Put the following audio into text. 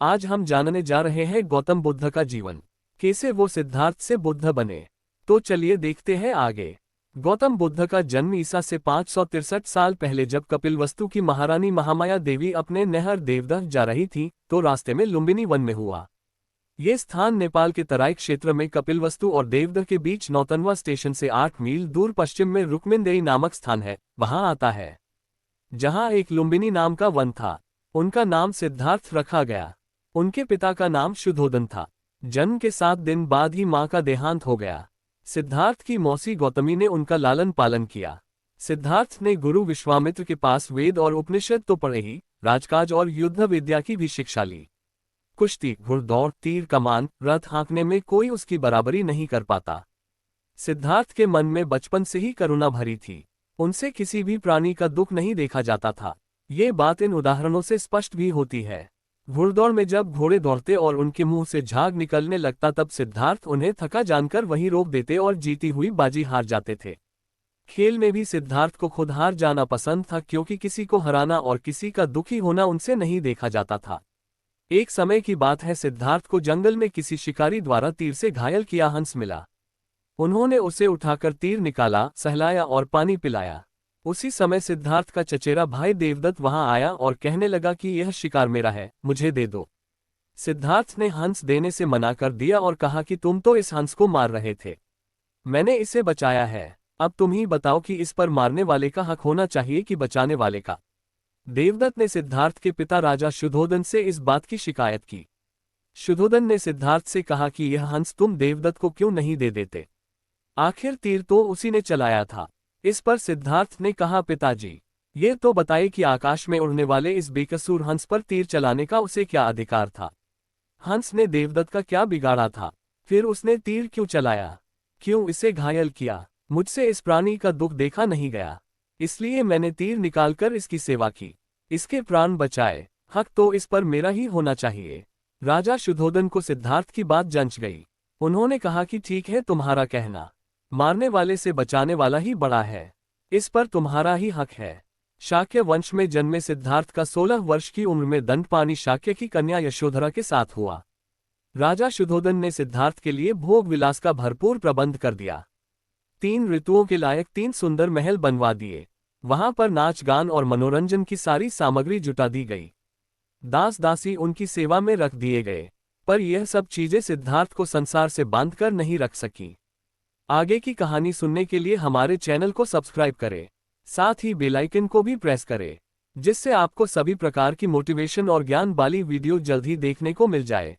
आज हम जानने जा रहे हैं गौतम बुद्ध का जीवन, कैसे वो सिद्धार्थ से बुद्ध बने। तो चलिए देखते हैं आगे। गौतम बुद्ध का जन्म ईसा से 563 साल पहले जब कपिलवस्तु की महारानी महामाया देवी अपने नहर देवदह जा रही थी तो रास्ते में लुम्बिनी वन में हुआ। ये स्थान नेपाल के तराई क्षेत्र में कपिलवस्तु और देवदह के बीच नौतनवा स्टेशन से 8 मील दूर पश्चिम में रुक्मिनदेई नामक स्थान है, वहां आता है, जहां एक लुम्बिनी नाम का वन था। उनका नाम सिद्धार्थ रखा गया। उनके पिता का नाम शुद्धोदन था। जन्म के 7 दिन बाद ही मां का देहांत हो गया। सिद्धार्थ की मौसी गौतमी ने उनका लालन पालन किया। सिद्धार्थ ने गुरु विश्वामित्र के पास वेद और उपनिषद तो पढ़े ही, राजकाज और युद्ध विद्या की भी शिक्षा ली। कुश्ती, घुड़दौड़, तीर कमान, रथ हाँकने में कोई उसकी बराबरी नहीं कर पाता। सिद्धार्थ के मन में बचपन से ही करुणा भरी थी। उनसे किसी भी प्राणी का दुख नहीं देखा जाता था। ये बात इन उदाहरणों से स्पष्ट भी होती है। घुड़दौड़ में जब घोड़े दौड़ते और उनके मुंह से झाग निकलने लगता तब सिद्धार्थ उन्हें थका जानकर वहीं रोक देते और जीती हुई बाजी हार जाते थे। खेल में भी सिद्धार्थ को खुद हार जाना पसंद था, क्योंकि किसी को हराना और किसी का दुखी होना उनसे नहीं देखा जाता था। एक समय की बात है, सिद्धार्थ को जंगल में किसी शिकारी द्वारा तीर से घायल किया हंस मिला। उन्होंने उसे उठाकर तीर निकाला, सहलाया और पानी पिलाया। उसी समय सिद्धार्थ का चचेरा भाई देवदत्त वहां आया और कहने लगा कि यह शिकार मेरा है, मुझे दे दो। सिद्धार्थ ने हंस देने से मना कर दिया और कहा कि तुम तो इस हंस को मार रहे थे, मैंने इसे बचाया है। अब तुम ही बताओ कि इस पर मारने वाले का हक होना चाहिए कि बचाने वाले का। देवदत्त ने सिद्धार्थ के पिता राजा शुद्धोदन से इस बात की शिकायत की। शुद्धोदन ने सिद्धार्थ से कहा कि यह हंस तुम देवदत्त को क्यों नहीं दे देते, आखिर तीर तो उसी ने चलाया था। इस पर सिद्धार्थ ने कहा, पिताजी, ये तो बताइए कि आकाश में उड़ने वाले इस बेकसूर हंस पर तीर चलाने का उसे क्या अधिकार था। हंस ने देवदत्त का क्या बिगाड़ा था, फिर उसने तीर क्यों चलाया, क्यों इसे घायल किया। मुझसे इस प्राणी का दुख देखा नहीं गया, इसलिए मैंने तीर निकालकर इसकी सेवा की, इसके प्राण बचाए। हक तो इस पर मेरा ही होना चाहिए। राजा शुद्धोदन को सिद्धार्थ की बात जंच गई। उन्होंने कहा कि ठीक है, तुम्हारा कहना, मारने वाले से बचाने वाला ही बड़ा है, इस पर तुम्हारा ही हक है। शाक्य वंश में जन्मे सिद्धार्थ का 16 वर्ष की उम्र में दंडपाणि शाक्य की कन्या यशोधरा के साथ हुआ। राजा शुद्धोदन ने सिद्धार्थ के लिए भोग विलास का भरपूर प्रबंध कर दिया। 3 ऋतुओं के लायक 3 सुंदर महल बनवा दिए। वहां पर नाच गान और मनोरंजन की सारी सामग्री जुटा दी गई। दास दासी उनकी सेवा में रख दिए गए, पर यह सब चीजें सिद्धार्थ को संसार से बांधकर नहीं रख सकी। आगे की कहानी सुनने के लिए हमारे चैनल को सब्सक्राइब करें, साथ ही बेल आइकन को भी प्रेस करें, जिससे आपको सभी प्रकार की मोटिवेशन और ज्ञान वाली वीडियो जल्द ही देखने को मिल जाए।